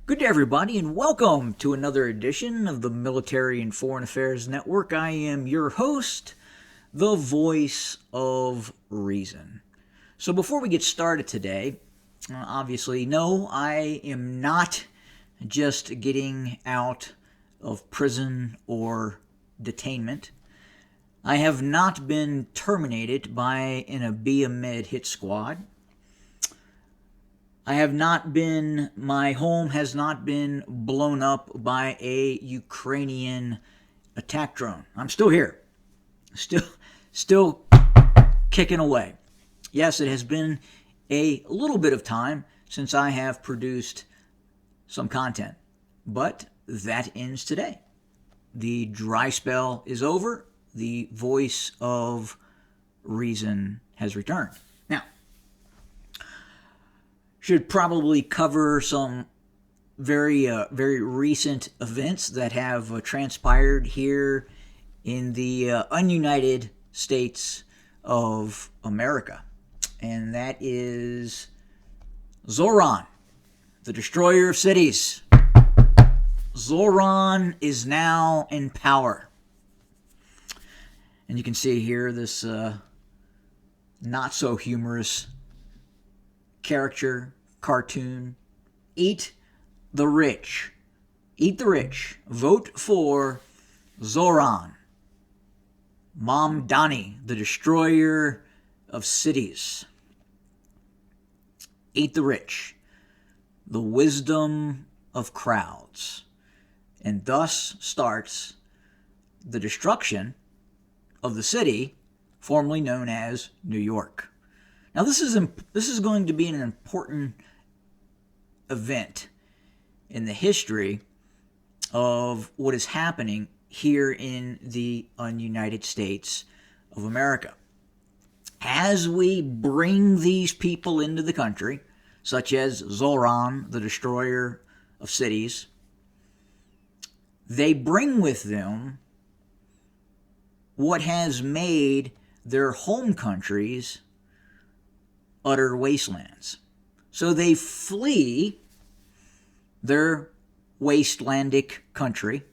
Good day, everybody, and welcome to another edition of the Military and Foreign Affairs Network. I am your host, the voice of reason. So before we get started today, obviously, no, I am not just getting out of prison or detainment. I have not been terminated by an Abia Med hit squad. My home has not been blown up by a Ukrainian attack drone. I'm still here. Still kicking away. Yes, it has been a little bit of time since I have produced some content, but that ends today. The dry spell is over. The voice of reason has returned. Now, should probably cover some very recent events that have transpired here in the ununited states of America. And that is Zohran, the destroyer of cities. Zohran is now in power. And you can see here this not so humorous caricature, cartoon. Eat the rich. Eat the rich. Vote for Zohran. Mamdani, the destroyer of cities. Eat the rich. The wisdom of crowds. And thus starts the destruction of the city formerly known as New York. Now, this is going to be an important event in the history of what is happening here in the United States of America. As we bring these people into the country, such as Zohran, the destroyer of cities, they bring with them what has made their home countries utter wastelands. So they flee their wastelandic country.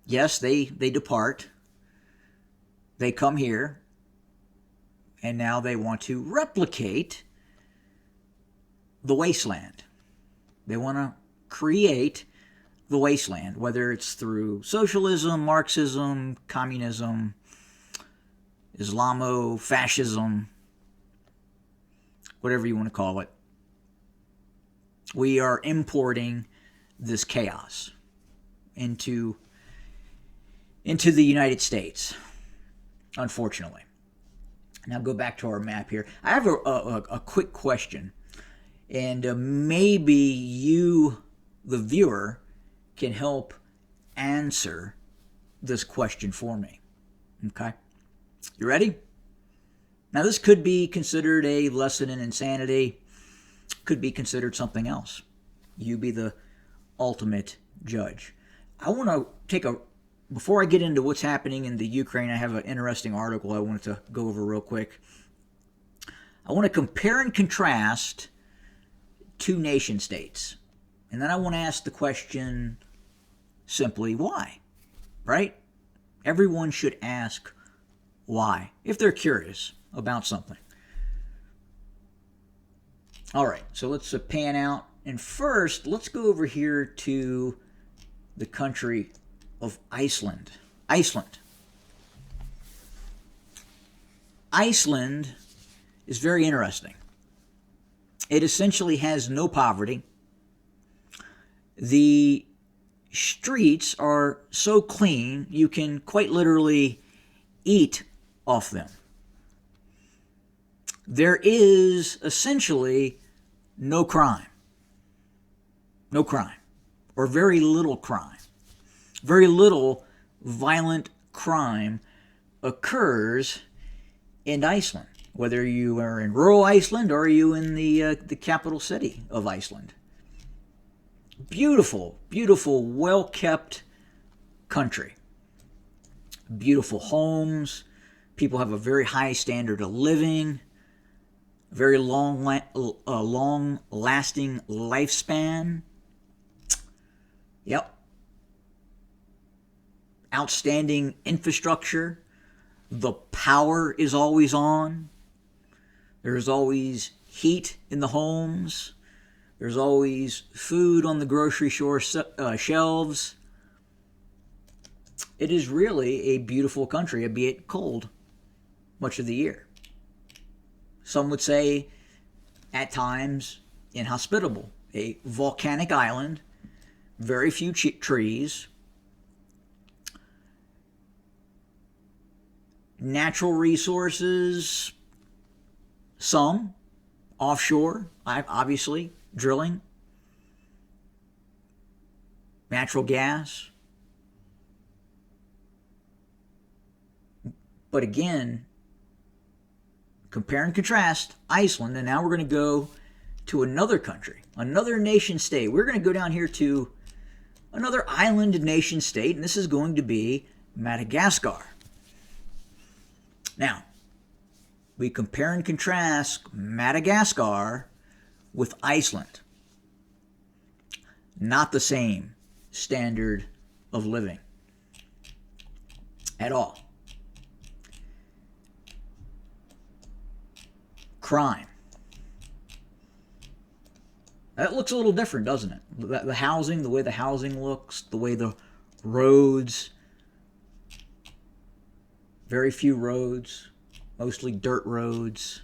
Yes, they depart. They come here, and now they want to replicate the wasteland. They want to create the wasteland, whether it's through socialism, Marxism, communism, Islamo-fascism, whatever you want to call it. We are importing this chaos into the United States, unfortunately. Now go back to our map here. I have a quick question, and maybe you, the viewer, can help answer this question for me. Okay? You ready? Now, this could be considered a lesson in insanity, could be considered something else. You be the ultimate judge. I want to before I get into what's happening in the Ukraine, I have an interesting article I wanted to go over real quick. I want to compare and contrast two nation states. And then I want to ask the question simply, why? Right? Everyone should ask why, if they're curious about something. All right, so let's pan out. And first, let's go over here to the country of Iceland. Iceland is very interesting. It essentially has no poverty. The streets are so clean, you can quite literally eat off them. There is essentially no crime. No crime. Or very little crime. Very little violent crime occurs in Iceland, whether you are in rural Iceland or are you in the capital city of Iceland. Beautiful, beautiful, well-kept country. Beautiful homes. People have a very high standard of living. very long lasting lifespan. Yep. Outstanding infrastructure. The power is always on. There's always heat in the homes. There's always food on the grocery store shelves. It is really a beautiful country, albeit cold much of the year. Some would say, at times, inhospitable. A volcanic island, very few trees, natural resources, some offshore, obviously, drilling, natural gas. But again, compare and contrast Iceland, and now we're going to go to another country, another nation state. We're going to go down here to another island nation state, and this is going to be Madagascar. Now, we compare and contrast Madagascar with Iceland. Not the same standard of living at all. Crime. That looks a little different, doesn't it? The housing, the way the housing looks, the way the roads, very few roads, mostly dirt roads.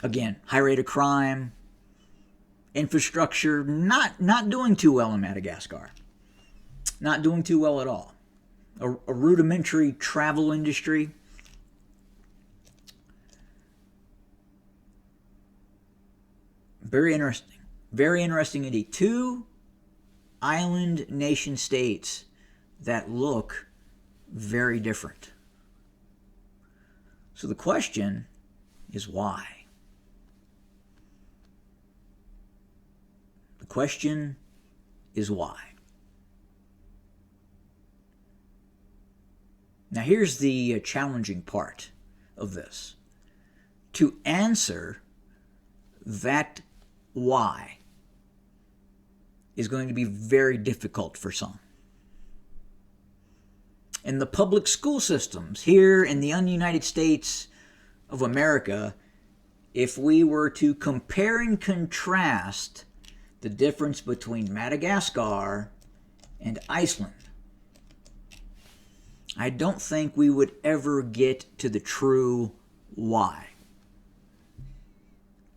Again, high rate of crime, infrastructure, not doing too well in Madagascar. Not doing too well at all. A rudimentary travel industry. Very interesting. Very interesting indeed. Two island nation states that look very different. So the question is why? The question is why? Now here's the challenging part of this. To answer that why is going to be very difficult for some. In the public school systems here in the United States of America, if we were to compare and contrast the difference between Madagascar and Iceland, I don't think we would ever get to the true why.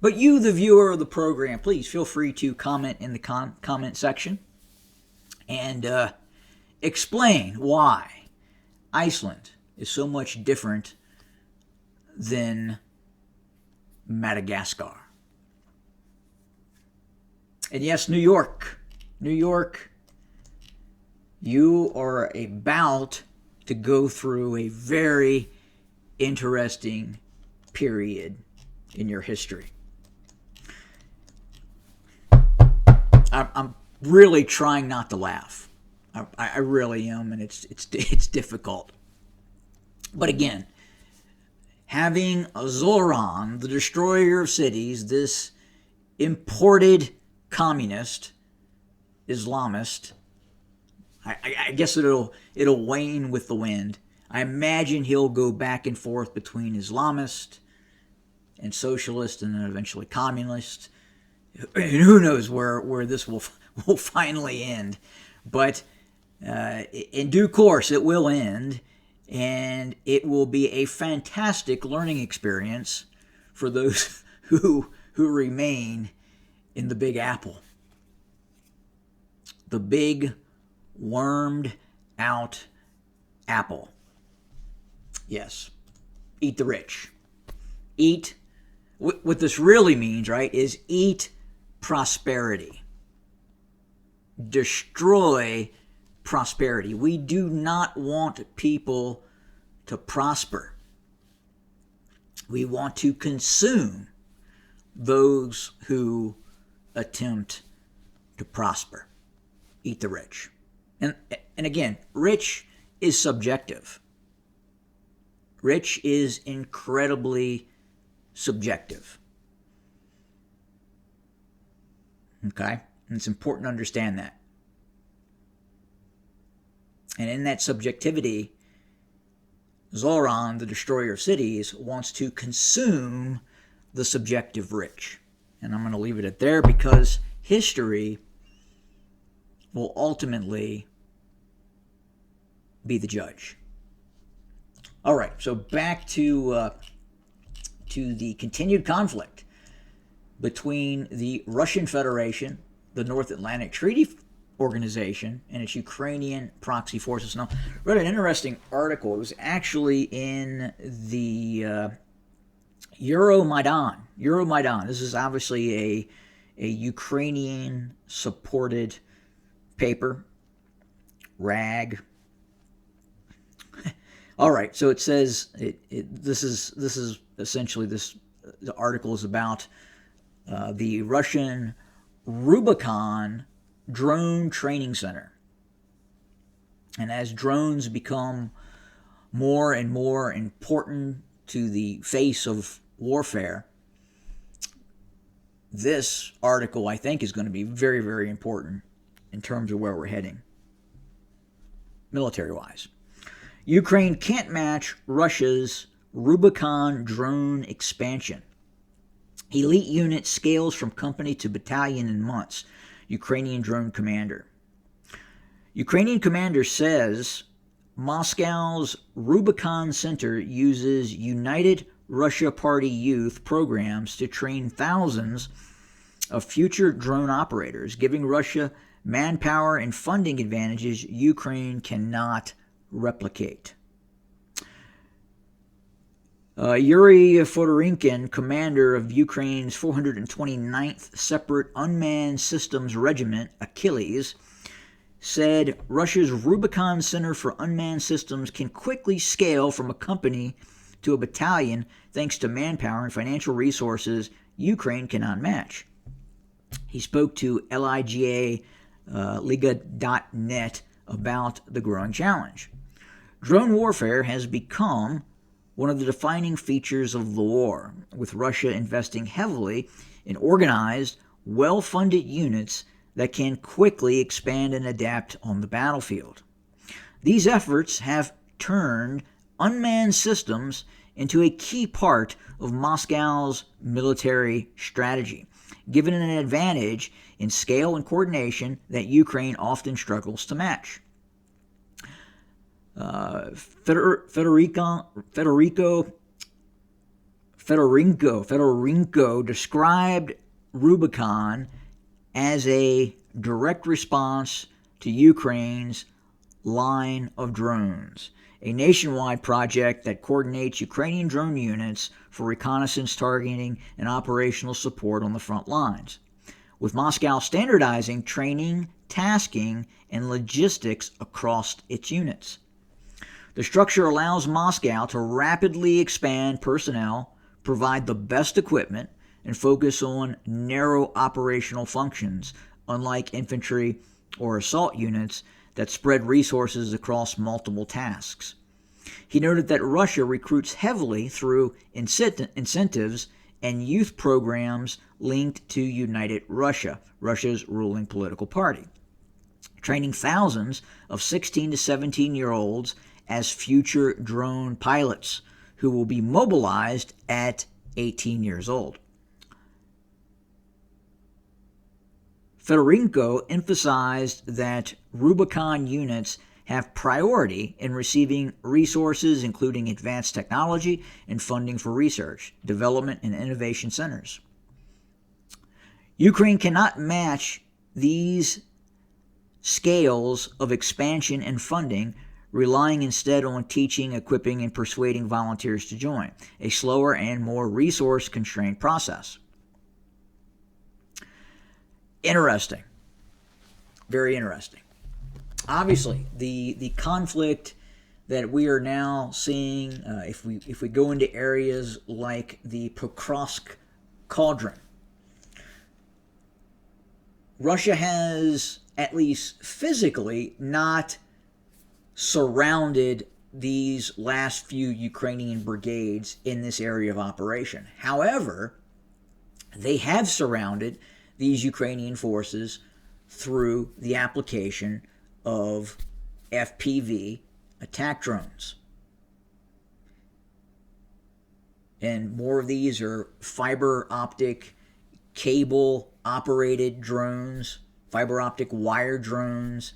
But you, the viewer of the program, please feel free to comment in the comment section and explain why Iceland is so much different than Madagascar. And yes, New York. New York, you are about to go through a very interesting period in your history. I'm really trying not to laugh. I really am, and it's difficult. But again, having a Zohran, the destroyer of cities, this imported communist, Islamist, I guess it'll wane with the wind. I imagine he'll go back and forth between Islamist and socialist and then eventually communist. And who knows where this will finally end. But in due course, it will end, and it will be a fantastic learning experience for those who remain in the Big Apple. The big wormed out apple. Yes. Eat the rich. Eat. What this really means, right, is eat prosperity. Destroy prosperity. We do not want people to prosper. We want to consume those who attempt to prosper. Eat the rich. And again, rich is subjective. Rich is incredibly subjective. Okay? And it's important to understand that. And in that subjectivity, Zohran, the destroyer of cities, wants to consume the subjective rich. And I'm going to leave it at there because history will ultimately be the judge. All right, so back to the continued conflict between the Russian Federation, the North Atlantic Treaty Organization, and its Ukrainian proxy forces. Now, I read an interesting article. It was actually in the Euromaidan. Euromaidan. This is obviously a Ukrainian-supported paper, rag. All right, so it says this is essentially the article is about the Russian Rubicon drone training center. And as drones become more and more important to the face of warfare, this article, I think, is going to be very, very important in terms of where we're heading, military-wise. Ukraine can't match Russia's Rubicon drone expansion. Elite unit scales from company to battalion in months. Ukrainian drone commander. Ukrainian commander says Moscow's Rubicon Center uses United Russia Party youth programs to train thousands of future drone operators, giving Russia manpower and funding advantages Ukraine cannot replicate. Yuri Fodorynkin, commander of Ukraine's 429th Separate Unmanned Systems Regiment, Achilles, said Russia's Rubicon Center for Unmanned Systems can quickly scale from a company to a battalion thanks to manpower and financial resources Ukraine cannot match. He spoke to Liga Liga.net about the growing challenge. Drone warfare has become one of the defining features of the war, with Russia investing heavily in organized, well-funded units that can quickly expand and adapt on the battlefield. These efforts have turned unmanned systems into a key part of Moscow's military strategy, giving it an advantage in scale and coordination that Ukraine often struggles to match. Fedorenko described Rubicon as a direct response to Ukraine's line of drones, a nationwide project that coordinates Ukrainian drone units for reconnaissance, targeting, and operational support on the front lines, with Moscow standardizing training, tasking, and logistics across its units. The structure allows Moscow to rapidly expand personnel, provide the best equipment, and focus on narrow operational functions, unlike infantry or assault units that spread resources across multiple tasks. He noted that Russia recruits heavily through incentives and youth programs linked to United Russia, Russia's ruling political party, training thousands of 16 to 17-year-olds as future drone pilots who will be mobilized at 18 years old. Fedorenko emphasized that Rubicon units have priority in receiving resources including advanced technology and funding for research, development, and innovation centers. Ukraine cannot match these scales of expansion and funding, relying instead on teaching, equipping, and persuading volunteers to join, a slower and more resource-constrained process. Interesting. Very interesting. Obviously, the conflict that we are now seeing, if we go into areas like the Pokrovsk Cauldron, Russia has, at least physically, not surrounded these last few Ukrainian brigades in this area of operation. However, they have surrounded these Ukrainian forces through the application of FPV attack drones. And more of these are fiber optic cable operated drones, fiber optic wire drones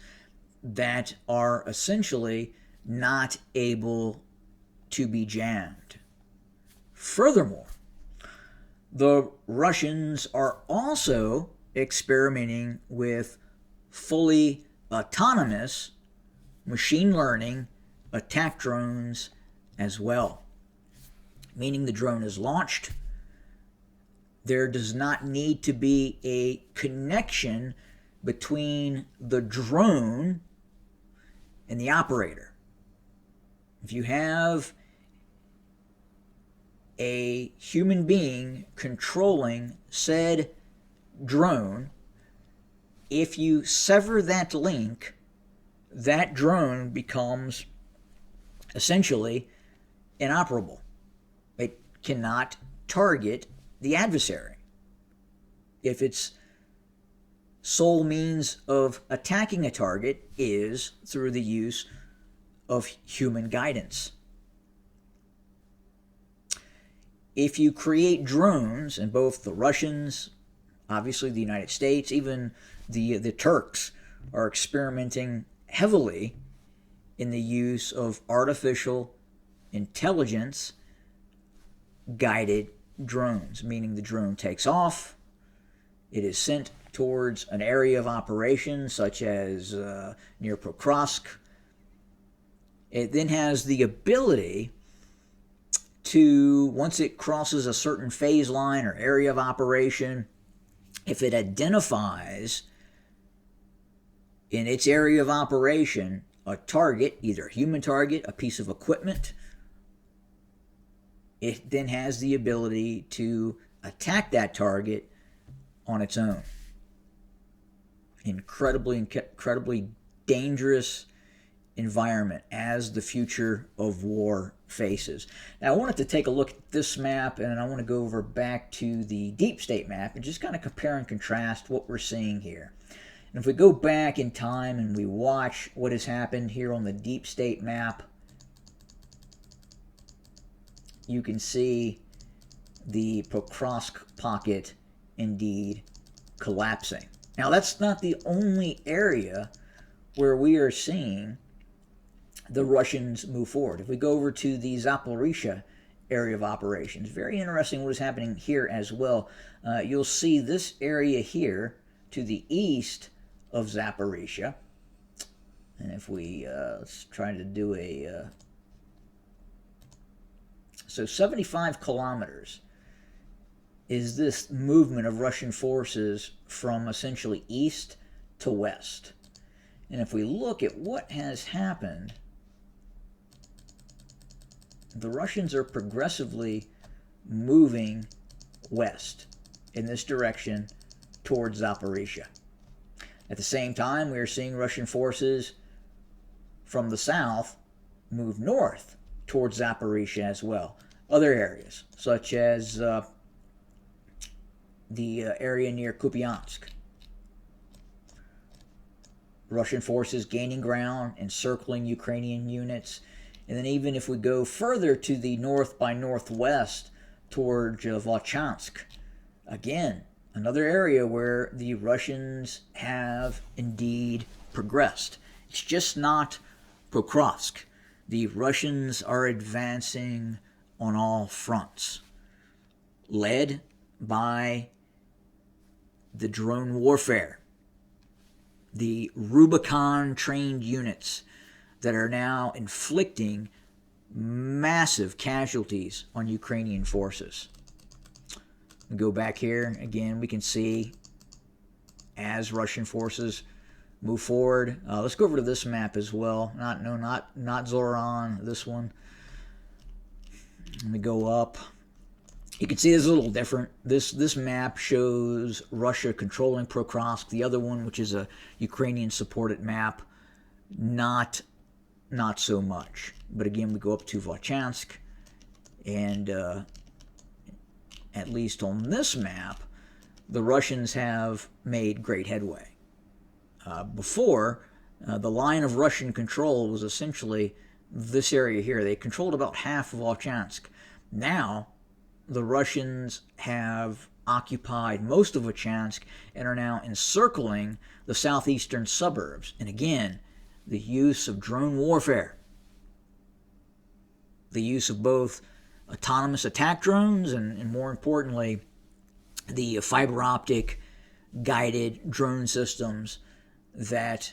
that are essentially not able to be jammed. Furthermore, the Russians are also experimenting with fully autonomous machine learning attack drones as well. Meaning the drone is launched. There does not need to be a connection between the drone and the operator. If you have a human being controlling said drone, if you sever that link, that drone becomes essentially inoperable. It cannot target the adversary. If its sole means of attacking a target is through the use of human guidance. If you create drones, and both the Russians, obviously the United States, even the Turks are experimenting heavily in the use of artificial intelligence guided drones, meaning the drone takes off, it is sent towards an area of operation such as near Pokrovsk. It then has the ability to, once it crosses a certain phase line or area of operation, if it identifies in its area of operation a target, either a human target, a piece of equipment, it then has the ability to attack that target on its own. Incredibly dangerous environment as the future of war faces. Now, I wanted to take a look at this map, and I want to go over back to the deep state map and just kind of compare and contrast what we're seeing here. And if we go back in time and we watch what has happened here on the deep state map, you can see the Pokrovsk pocket indeed collapsing. Now, that's not the only area where we are seeing the Russians move forward. If we go over to the Zaporizhzhia area of operations, very interesting what is happening here as well. You'll see this area here to the east of Zaporizhzhia. And if we, let's try to do a, so 75 kilometers is this movement of Russian forces from essentially east to west. And if we look at what has happened, the Russians are progressively moving west in this direction towards Zaporizhzhia. At the same time, we are seeing Russian forces from the south move north towards Zaporizhzhia as well. Other areas, such as the area near Kupiansk. Russian forces gaining ground, encircling Ukrainian units. And then even if we go further to the north by northwest toward Volchansk, again, another area where the Russians have indeed progressed. It's just not Pokrovsk. The Russians are advancing on all fronts, led by the drone warfare, the Rubicon-trained units that are now inflicting massive casualties on Ukrainian forces. We go back here, again, we can see as Russian forces move forward. Let's go over to this map as well. Not Zohran, this one. Let me go up. You can see it's a little different. This map shows Russia controlling Pokrovsk. The other one, which is a Ukrainian-supported map, not not so much. But again, we go up to Volchansk, and at least on this map, the Russians have made great headway. Before, the line of Russian control was essentially this area here. They controlled about half of Volchansk. Now, the Russians have occupied most of Volchansk and are now encircling the southeastern suburbs. And again, the use of drone warfare, the use of both autonomous attack drones and more importantly, the fiber optic guided drone systems that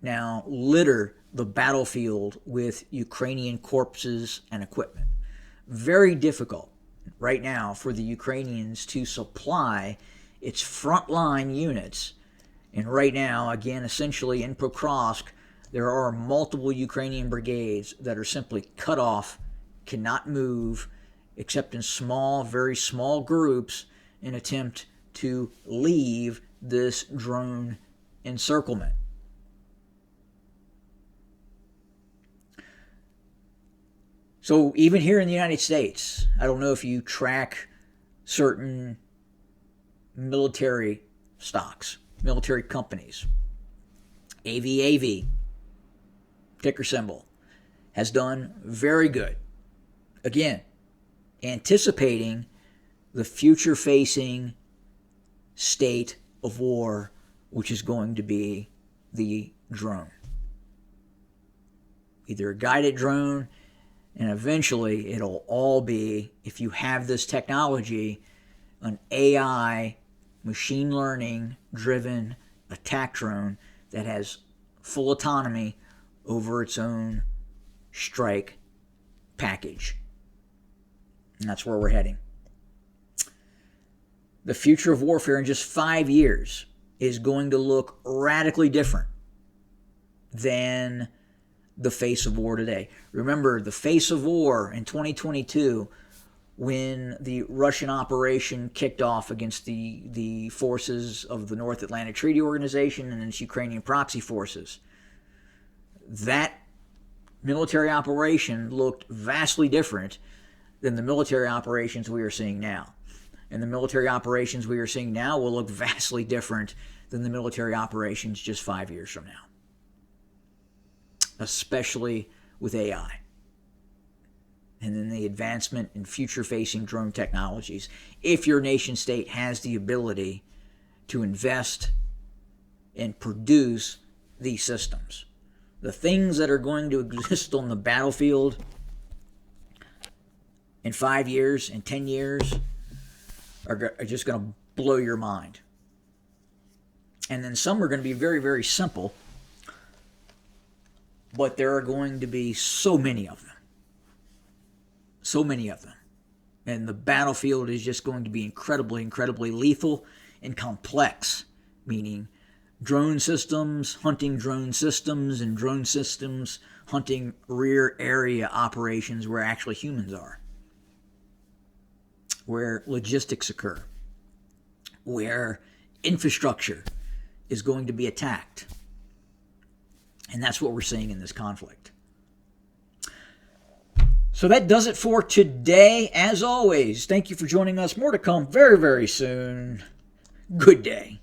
now litter the battlefield with Ukrainian corpses and equipment. Very difficult right now for the Ukrainians to supply its frontline units. And right now, again, essentially in Pokrovsk, there are multiple Ukrainian brigades that are simply cut off, cannot move, except in small, very small groups in attempt to leave this drone encirclement. So even here in the United States, I don't know if you track certain military stocks, military companies. AVAV, ticker symbol, has done very good. Again, anticipating the future-facing state of war, which is going to be the drone. Either a guided drone, and eventually it'll all be, if you have this technology, an AI, machine learning driven attack drone that has full autonomy over its own strike package. And that's where we're heading. The future of warfare in just 5 years is going to look radically different than the face of war today. Remember, the face of war in 2022, when the Russian operation kicked off against the forces of the North Atlantic Treaty Organization and its Ukrainian proxy forces, that military operation looked vastly different than the military operations we are seeing now. And the military operations we are seeing now will look vastly different than the military operations just 5 years from now, especially with AI. And then the advancement in future-facing drone technologies. If your nation state has the ability to invest and produce these systems, the things that are going to exist on the battlefield in 5 years, in 10 years, are just going to blow your mind. And then some are going to be very, very simple, but there are going to be so many of them. So many of them. And the battlefield is just going to be incredibly, incredibly lethal and complex, meaning drone systems hunting drone systems and drone systems hunting rear area operations where actually humans are, where logistics occur, where infrastructure is going to be attacked. And that's what we're seeing in this conflict. So that does it for today. As always, thank you for joining us. More to come very, very soon. Good day.